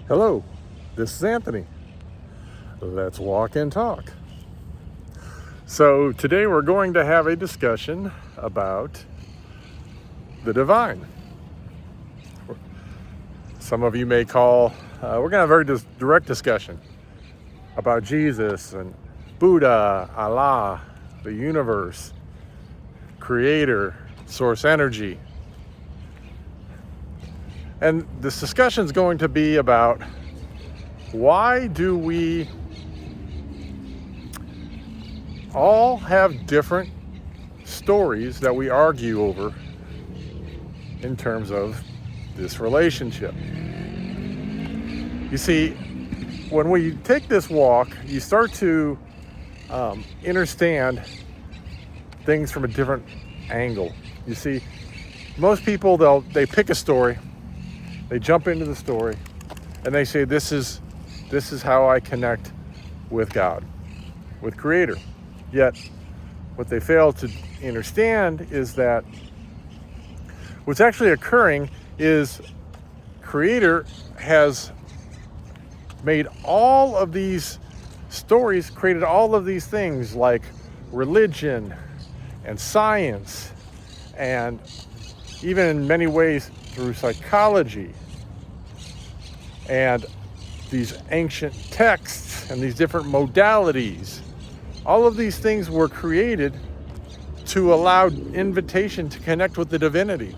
Hello, this is Anthony. Let's walk and talk. So, today we're going to have a discussion about the divine. Some of you may call, we're going to have a very direct discussion about Jesus and Buddha, Allah, the universe, creator, source energy. And this discussion is going to be about why do we all have different stories that we argue over in terms of this relationship. You see, when we take this walk, you start to understand things from a different angle. You see, most people, they pick a story, they jump into the story, and they say, this is how I connect with God, with Creator. Yet, what they fail to understand is that what's actually occurring is Creator has made all of these stories, created all of these things like religion and science, and even in many ways through psychology and these ancient texts and these different modalities. All of these things were created to allow invitation to connect with the divinity,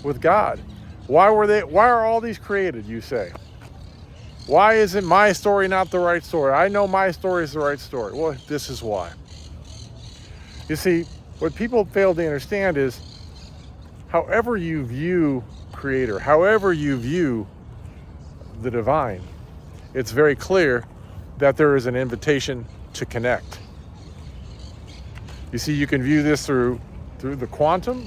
with God. Why are all these created, you say? Why isn't my story not the right story? I know my story is the right story. Well, this is why. You see, what people fail to understand is however you view Creator, however you view the divine, it's very clear that there is an invitation to connect. You see, you can view this through the quantum,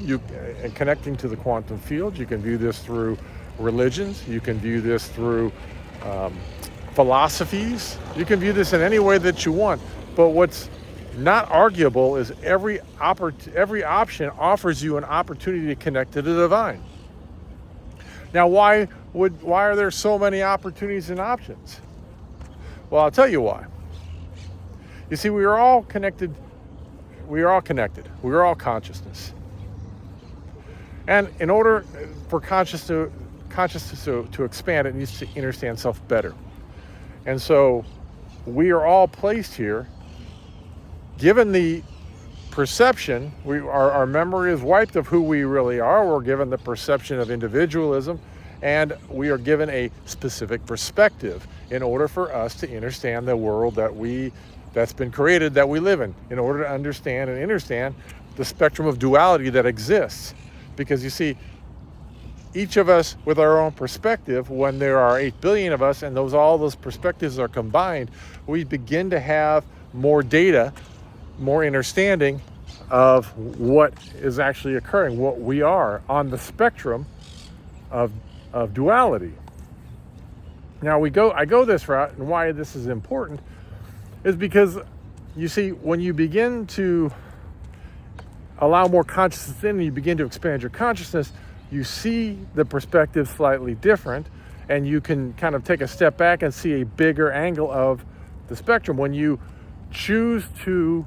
and connecting to the quantum field. You can view this through religions. You can view this through philosophies. You can view this in any way that you want. But what's not arguable is every option offers you an opportunity to connect to the divine. Now, why are there so many opportunities and options? Well, I'll tell you why. You see, we are all connected. We are all connected. We are all consciousness. And in order for consciousness to expand, it needs to understand self better. And so we are all placed here, given the perception, our memory is wiped of who we really are. We're given the perception of individualism, and we are given a specific perspective in order for us to understand the world that's been created, that we live in order to understand the spectrum of duality that exists. Because you see, each of us with our own perspective, when there are 8 billion of us and all those perspectives are combined, we begin to have more data, more understanding of what is actually occurring, what we are on the spectrum of duality. Now I go this route, and why this is important is because, you see, when you begin to allow more consciousness in and you begin to expand your consciousness, you see the perspective slightly different, and you can kind of take a step back and see a bigger angle of the spectrum. When you choose to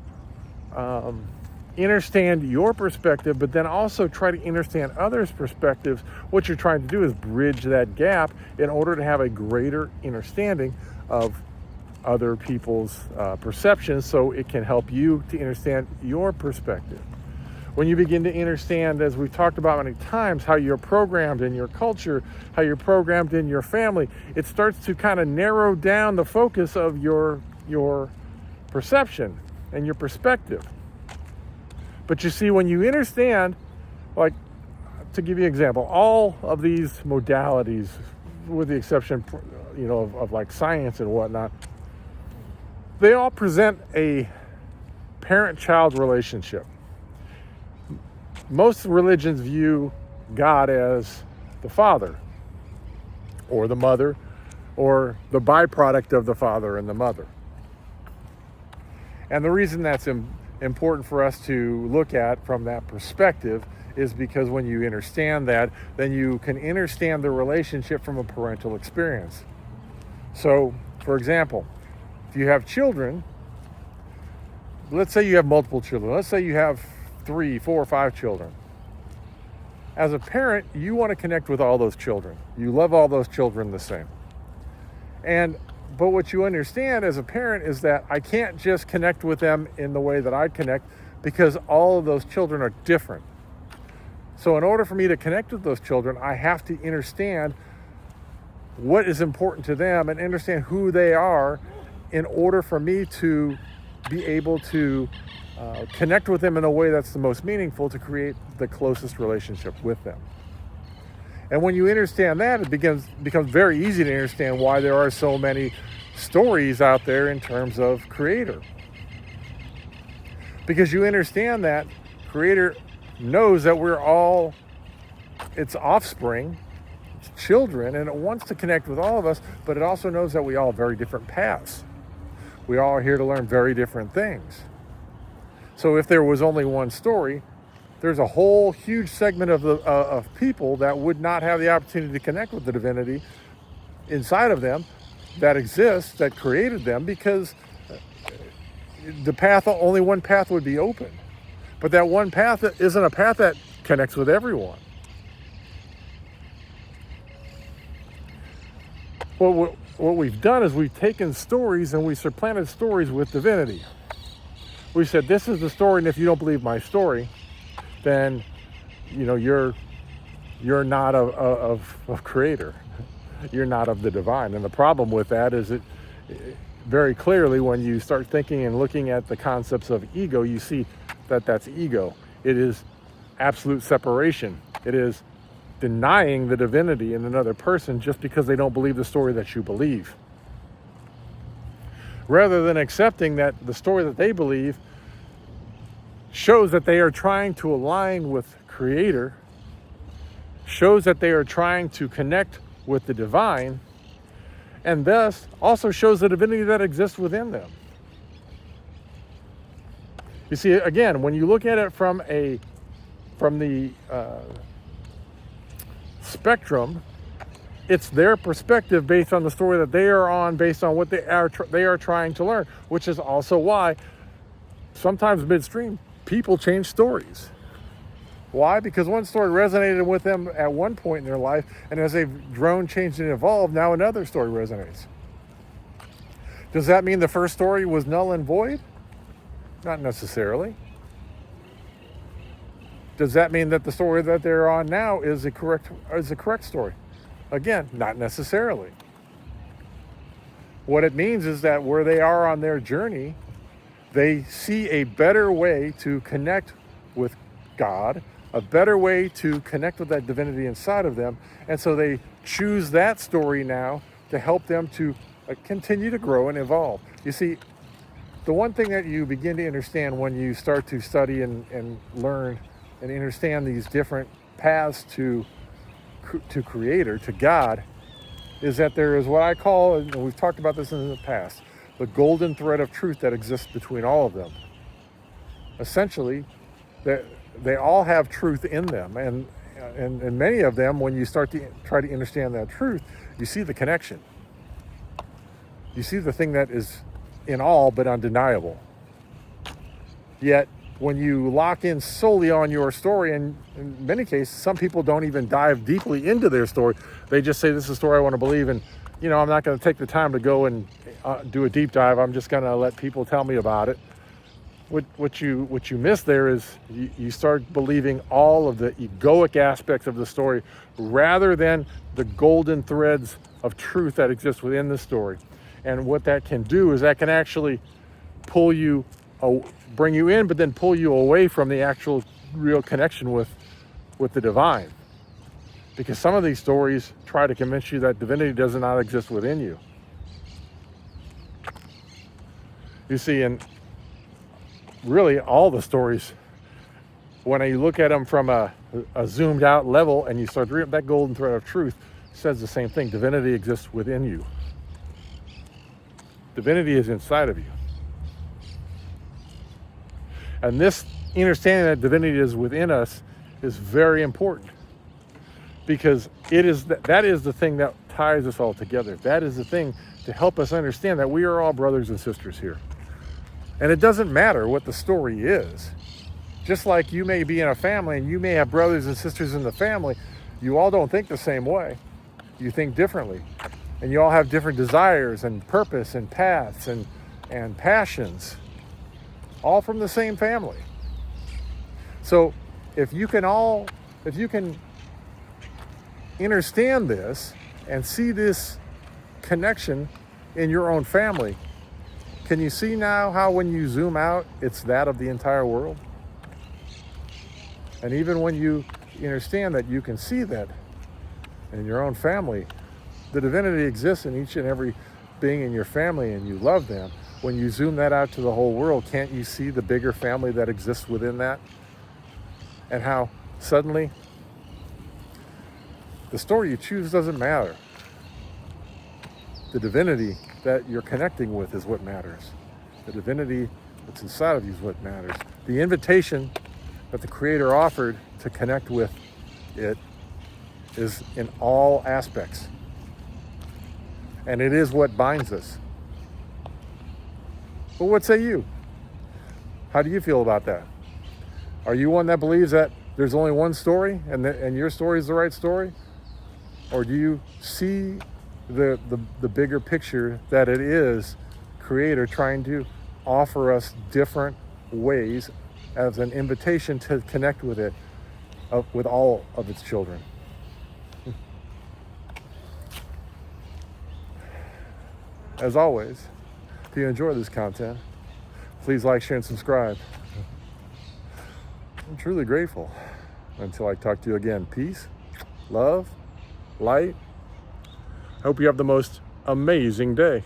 understand your perspective, but then also try to understand others' perspectives, what you're trying to do is bridge that gap in order to have a greater understanding of other people's perceptions, so it can help you to understand your perspective. When you begin to understand, as we've talked about many times, how you're programmed in your culture, how you're programmed in your family, it starts to kind of narrow down the focus of your perception and your perspective. But you see, when you understand, like, to give you an example, all of these modalities, with the exception, of like science and whatnot, they all present a parent-child relationship. Most religions view God as the father or the mother or the byproduct of the father and the mother. And the reason that's important for us to look at from that perspective is because when you understand that, then you can understand the relationship from a parental experience. So, for example, if you have children, let's say you have multiple children. Let's say you have 3, 4, 5 children. As a parent, you want to connect with all those children. You love all those children the same. But what you understand as a parent is that I can't just connect with them in the way that I connect, because all of those children are different. So in order for me to connect with those children, I have to understand what is important to them and understand who they are in order for me to be able to connect with them in a way that's the most meaningful to create the closest relationship with them. And when you understand that, it becomes very easy to understand why there are so many stories out there in terms of Creator. Because you understand that Creator knows that we're all its offspring, its children, and it wants to connect with all of us, but it also knows that we all have very different paths. We all are here to learn very different things. So if there was only one story, there's a whole huge segment of people that would not have the opportunity to connect with the divinity inside of them that exists, that created them, because only one path would be open. But that one path isn't a path that connects with everyone. Well, what we've done is we've taken stories and we supplanted stories with divinity. We said, this is the story, and if you don't believe my story, then you're not of Creator. You're not of the divine. And the problem with that is it very clearly, when you start thinking and looking at the concepts of ego, you see that that's ego. It is absolute separation. It is denying the divinity in another person just because they don't believe the story that you believe. Rather than accepting that the story that they believe shows that they are trying to align with Creator, shows that they are trying to connect with the divine, and thus also shows the divinity that exists within them. You see, again, when you look at it from the spectrum, it's their perspective based on the story that they are on, based on what they are trying to learn, which is also why sometimes midstream people change stories. Why? Because one story resonated with them at one point in their life, and as they've grown, changed, and evolved, now another story resonates. Does that mean the first story was null and void? Not necessarily. Does that mean that the story that they're on now is a correct story? Again, not necessarily. What it means is that where they are on their journey, they see a better way to connect with God, a better way to connect with that divinity inside of them, and so they choose that story now to help them to continue to grow and evolve. You see, the one thing that you begin to understand when you start to study and learn and understand these different paths to Creator, to God, is that there is what I call, and we've talked about this in the past, the golden thread of truth that exists between all of them. Essentially, they all have truth in them, and many of them, when you start to try to understand that truth, you see the connection. You see the thing that is in all but undeniable. Yet, when you lock in solely on your story, and in many cases, some people don't even dive deeply into their story. They just say, this is a story I want to believe, and I'm not going to take the time to go and do a deep dive. I'm just going to let people tell me about it. What you miss there is you start believing all of the egoic aspects of the story rather than the golden threads of truth that exist within the story. And what that can do is that can actually bring you in, but then pull you away from the actual real connection with the divine. Because some of these stories try to convince you that divinity does not exist within you. You see, and really all the stories, when you look at them from a zoomed out level and you start to read that golden thread of truth, says the same thing. Divinity exists within you. Divinity is inside of you. And this understanding that divinity is within us is very important, because that is the thing that ties us all together. That is the thing to help us understand that we are all brothers and sisters here. And it doesn't matter what the story is. Just like you may be in a family and you may have brothers and sisters in the family, you all don't think the same way. You think differently. And you all have different desires and purpose and paths and passions, all from the same family. So if you can understand this and see this connection in your own family, can you see now how when you zoom out, it's that of the entire world? And even when you understand that you can see that in your own family, the divinity exists in each and every being in your family and you love them. When you zoom that out to the whole world, can't you see the bigger family that exists within that? And how suddenly the story you choose doesn't matter. The divinity that you're connecting with is what matters. The divinity that's inside of you is what matters. The invitation that the Creator offered to connect with it is in all aspects. And it is what binds us. But what say you? How do you feel about that? Are you one that believes that there's only one story and your story is the right story? Or do you see the bigger picture that it is Creator trying to offer us different ways as an invitation to connect with it, with all of its children? As always, if you enjoy this content, please like, share, and subscribe. I'm truly grateful. Until I talk to you again, peace, love, light. I hope you have the most amazing day.